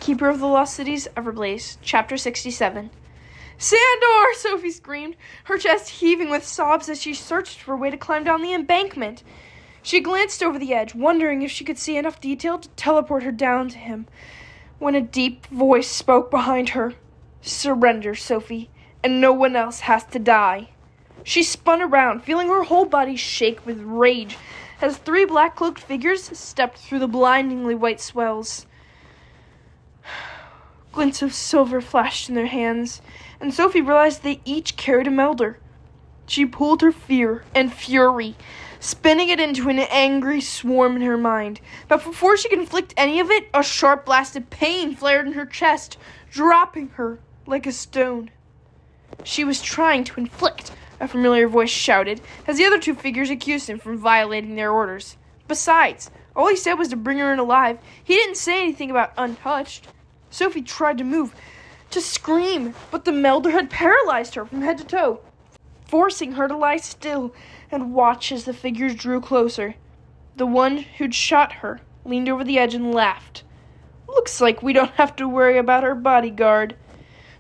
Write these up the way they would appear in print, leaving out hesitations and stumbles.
Keeper of the Lost Cities, Everblaze, Chapter 67. Sandor! Sophie screamed, her chest heaving with sobs as she searched for a way to climb down the embankment. She glanced over the edge, wondering if she could see enough detail to teleport her down to him, when a deep voice spoke behind her. Surrender, Sophie, and no one else has to die. She spun around, feeling her whole body shake with rage, as 3 black-cloaked figures stepped through the blindingly white swells. Glints of silver flashed in their hands, and Sophie realized they each carried a melder. She pulled her fear and fury, spinning it into an angry swarm in her mind. But before she could inflict any of it, a sharp blast of pain flared in her chest, dropping her like a stone. She was trying to inflict, a familiar voice shouted, as the other 2 figures accused him from violating their orders. Besides, all he said was to bring her in alive. He didn't say anything about untouched. Sophie tried to move, to scream, but the melder had paralyzed her from head to toe, forcing her to lie still and watch as the figures drew closer. The one who'd shot her leaned over the edge and laughed. Looks like we don't have to worry about our bodyguard.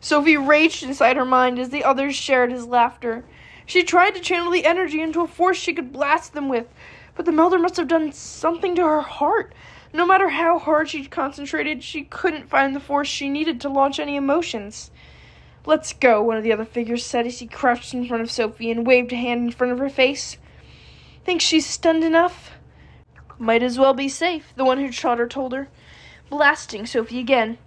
Sophie raged inside her mind as the others shared his laughter. She tried to channel the energy into a force she could blast them with, but the melder must have done something to her heart. No matter how hard she concentrated, she couldn't find the force she needed to launch any emotions. Let's go, one of the other figures said as he crouched in front of Sophie and waved a hand in front of her face. Think she's stunned enough? Might as well be safe, the one who shot her told her, blasting Sophie again.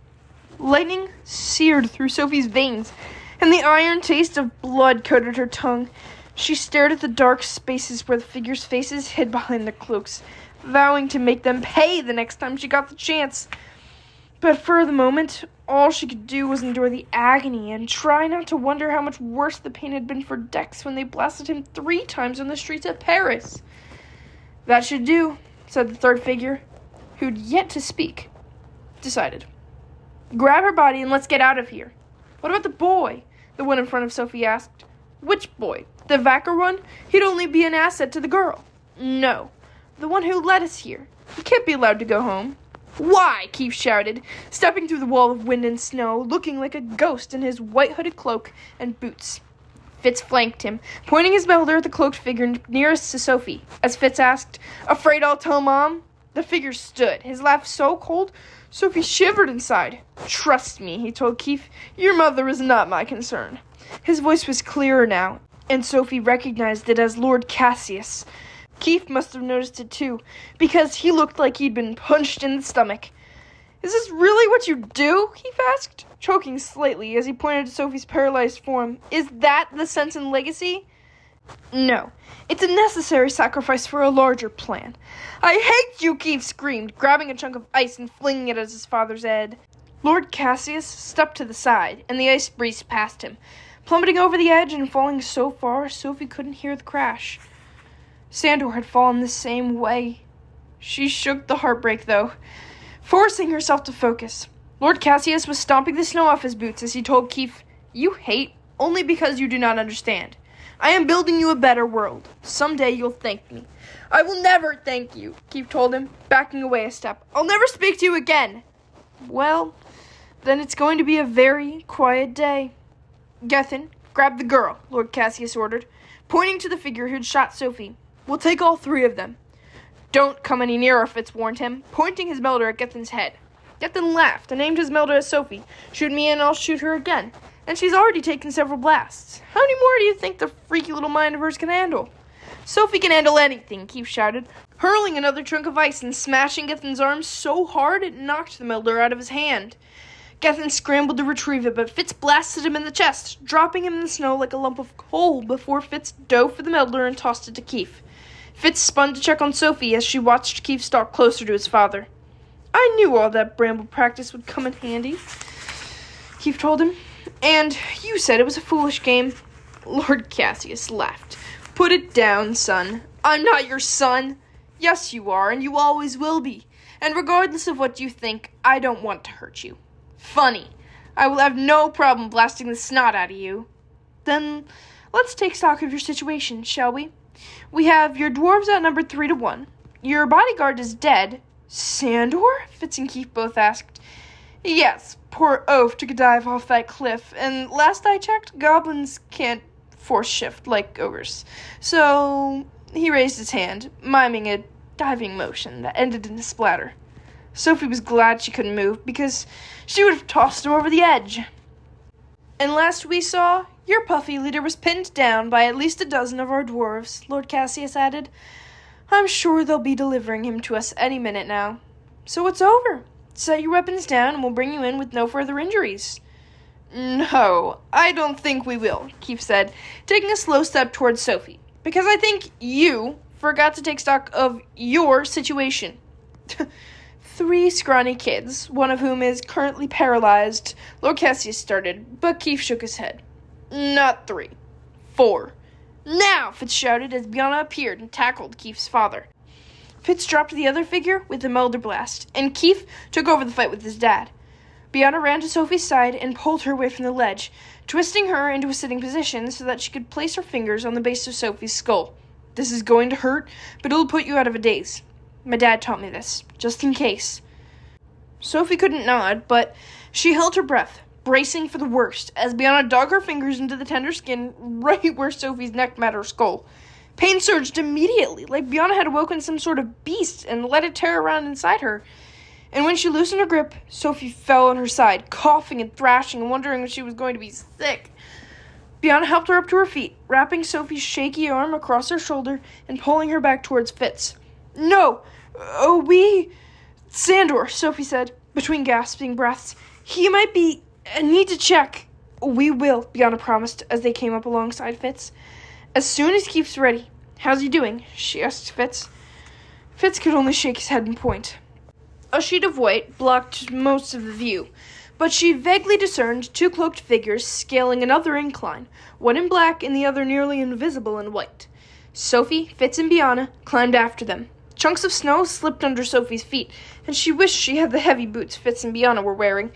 Lightning seared through Sophie's veins, and the iron taste of blood coated her tongue. She stared at the dark spaces where the figures' faces hid behind their cloaks, vowing to make them pay the next time she got the chance. But for the moment, all she could do was endure the agony and try not to wonder how much worse the pain had been for Dex when they blasted him 3 times on the streets of Paris. That should do, said the 3rd figure, who'd yet to speak. Decided. Grab her body and let's get out of here. What about the boy? The one in front of Sophie asked. Which boy? The Vacker one? He'd only be an asset to the girl. No. The one who led us here. He can't be allowed to go home. Why? Keith shouted, stepping through the wall of wind and snow, looking like a ghost in his white hooded cloak and boots. Fitz flanked him, pointing his melder at the cloaked figure nearest to Sophie. As Fitz asked, "Afraid I'll tell Mom?" The figure stood, his laugh so cold, Sophie shivered inside. "Trust me," he told Keith, "your mother is not my concern." His voice was clearer now, and Sophie recognized it as Lord Cassius. Keith must have noticed it too, because he looked like he'd been punched in the stomach. "Is this really what you do?" Keith asked, choking slightly as he pointed to Sophie's paralyzed form. "Is that the sense and legacy?" "No. It's a necessary sacrifice for a larger plan." "I hate you!" Keith screamed, grabbing a chunk of ice and flinging it at his father's head. Lord Cassius stepped to the side, and the ice breezed past him, plummeting over the edge and falling so far Sophie couldn't hear the crash. Sandor had fallen the same way. She shook the heartbreak, though, forcing herself to focus. Lord Cassius was stomping the snow off his boots as he told Keith, "You hate only because you do not understand. I am building you a better world. Someday you'll thank me." "I will never thank you," Keith told him, backing away a step. "I'll never speak to you again." "Well, then it's going to be a very quiet day." "Gethin, grab the girl," Lord Cassius ordered, pointing to the figure who'd shot Sophie. "We'll take all 3 of them." "Don't come any nearer," Fitz warned him, pointing his melder at Gethin's head. Gethin laughed and aimed his melder at Sophie. "Shoot me and I'll shoot her again. And she's already taken several blasts. How many more do you think the freaky little mind of hers can handle?" "Sophie can handle anything," Keith shouted, hurling another chunk of ice and smashing Gethin's arm so hard it knocked the melder out of his hand. Gethin scrambled to retrieve it, but Fitz blasted him in the chest, dropping him in the snow like a lump of coal before Fitz dove for the melder and tossed it to Keith. Fitz spun to check on Sophie as she watched Keith stalk closer to his father. "I knew all that bramble practice would come in handy," Keith told him. "And you said it was a foolish game." Lord Cassius laughed. "Put it down, son. I'm not your son." "Yes, you are, and you always will be. And regardless of what you think, I don't want to hurt you." "Funny. I will have no problem blasting the snot out of you." "Then let's take stock of your situation, shall we? We have your dwarves outnumbered 3-1. Your bodyguard is dead." "Sandor?" Fitz and Keith both asked. Yes, poor Oaf took a dive off that cliff, and last I checked, goblins can't force shift like ogres. So he raised his hand, miming a diving motion that ended in a splatter. Sophie was glad she couldn't move, because she would have tossed him over the edge. And last we saw, your puffy leader was pinned down by at least a dozen of our dwarves, Lord Cassius added. I'm sure they'll be delivering him to us any minute now. So it's over. Set your weapons down and we'll bring you in with no further injuries. No, I don't think we will, Keith said, taking a slow step towards Sophie, because I think you forgot to take stock of your situation. 3 scrawny kids, one of whom is currently paralyzed, Lord Cassius started, but Keith shook his head. Not 3. 4. Now, Fitz shouted as Bianna appeared and tackled Keith's father. Fitz dropped the other figure with a Melder Blast, and Keith took over the fight with his dad. Bianna ran to Sophie's side and pulled her away from the ledge, twisting her into a sitting position so that she could place her fingers on the base of Sophie's skull. This is going to hurt, but it'll put you out of a daze. My dad taught me this, just in case. Sophie couldn't nod, but she held her breath, bracing for the worst, as Bianna dug her fingers into the tender skin right where Sophie's neck met her skull. Pain surged immediately, like Bianna had awoken some sort of beast and let it tear around inside her. And when she loosened her grip, Sophie fell on her side, coughing and thrashing and wondering if she was going to be sick. Bianna helped her up to her feet, wrapping Sophie's shaky arm across her shoulder and pulling her back towards Fitz. No! Sandor, Sophie said, between gasping breaths. He might be... I need to check. We will, Bianna promised as they came up alongside Fitz. As soon as Keith's ready. How's he doing? She asked Fitz. Fitz could only shake his head and point. A sheet of white blocked most of the view, but she vaguely discerned 2 cloaked figures scaling another incline, one in black and the other nearly invisible in white. Sophie, Fitz, and Bianna climbed after them. Chunks of snow slipped under Sophie's feet, and she wished she had the heavy boots Fitz and Bianna were wearing.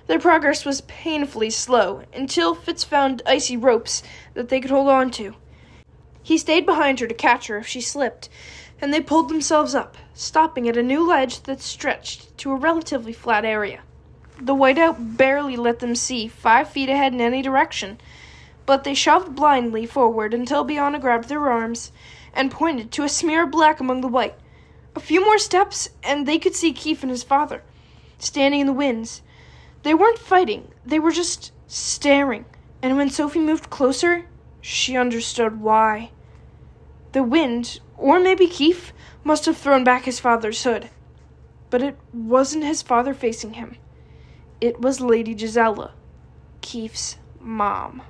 Their progress was painfully slow, until Fitz found icy ropes that they could hold on to. He stayed behind her to catch her if she slipped, and they pulled themselves up, stopping at a new ledge that stretched to a relatively flat area. The whiteout barely let them see 5 feet ahead in any direction, but they shoved blindly forward until Bianna grabbed their arms and pointed to a smear of black among the white. A few more steps, and they could see Keith and his father, standing in the winds. They weren't fighting, they were just staring, and when Sophie moved closer, she understood why. The wind, or maybe Keith, must have thrown back his father's hood. But it wasn't his father facing him. It was Lady Gisela, Keith's mom.